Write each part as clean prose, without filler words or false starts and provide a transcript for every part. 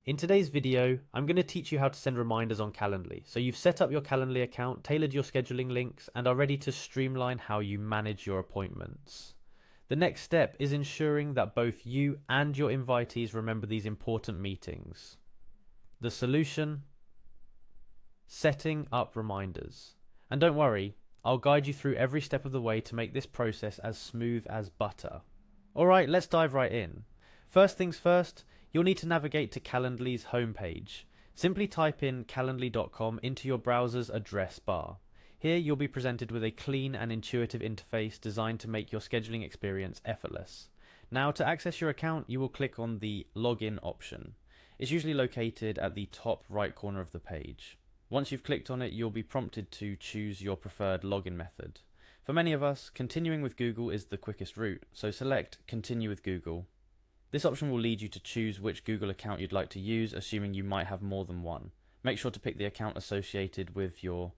In today's video, I'm going to teach you how to send reminders on Calendly. So you've set up your Calendly account, tailored your scheduling links, and are ready to streamline how you manage your appointments. The next step is ensuring that both you and your invitees remember these important meetings. The solution? Setting up reminders. And don't worry, I'll guide you through every step of the way to make this process as smooth as butter. Alright, let's dive right in. First things first, you'll need to navigate to Calendly's homepage. Simply type in calendly.com into your browser's address bar. Here you'll be presented with a clean and intuitive interface designed to make your scheduling experience effortless. Now, to access your account, you will click on the Login option. It's usually located at the top right corner of the page. Once you've clicked on it, you'll be prompted to choose your preferred login method. For many of us, continuing with Google is the quickest route, so select Continue with Google. This option will lead you to choose which Google account you'd like to use, assuming you might have more than one. Make sure to pick the account associated with your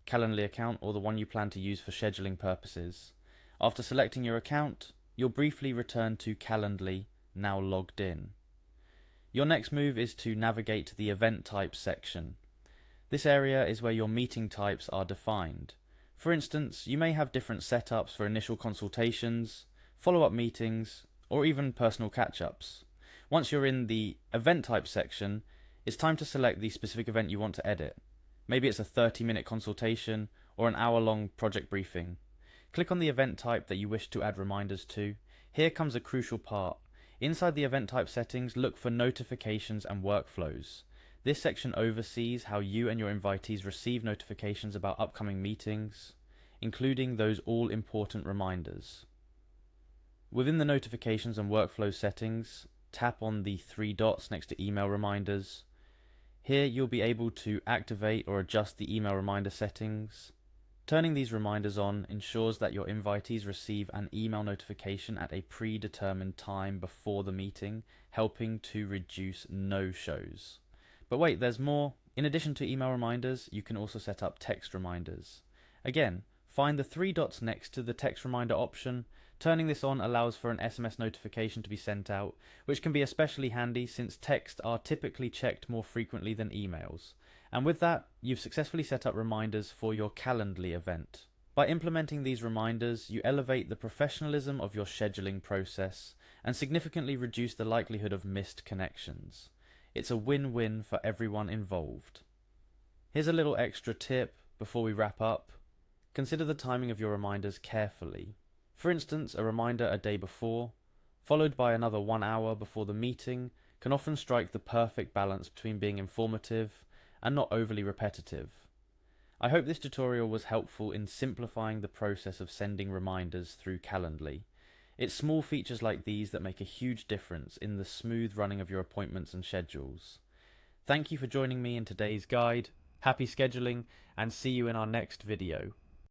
Calendly account or the one you plan to use for scheduling purposes. After selecting your account, you'll briefly return to Calendly, now logged in. Your next move is to navigate to the Event Types section. This area is where your meeting types are defined. For instance, you may have different setups for initial consultations, follow-up meetings, or even personal catch-ups. Once you're in the Event Type section, it's time to select the specific event you want to edit. Maybe it's a 30-minute consultation or an hour-long project briefing. Click on the event type that you wish to add reminders to. Here comes a crucial part. Inside the event type settings, look for notifications and workflows. This section oversees how you and your invitees receive notifications about upcoming meetings, including those all-important reminders. Within the notifications and workflow settings, tap on the three dots next to email reminders. Here you'll be able to activate or adjust the email reminder settings. Turning these reminders on ensures that your invitees receive an email notification at a predetermined time before the meeting, helping to reduce no-shows. But wait, there's more. In addition to email reminders, you can also set up text reminders. Again, find the three dots next to the text reminder option. Turning this on allows for an SMS notification to be sent out, which can be especially handy since texts are typically checked more frequently than emails. And with that, you've successfully set up reminders for your Calendly event. By implementing these reminders, you elevate the professionalism of your scheduling process and significantly reduce the likelihood of missed connections. It's a win-win for everyone involved. Here's a little extra tip before we wrap up. Consider the timing of your reminders carefully. For instance, a reminder a day before, followed by another 1 hour before the meeting, can often strike the perfect balance between being informative and not overly repetitive. I hope this tutorial was helpful in simplifying the process of sending reminders through Calendly. It's small features like these that make a huge difference in the smooth running of your appointments and schedules. Thank you for joining me in today's guide. Happy scheduling, and see you in our next video.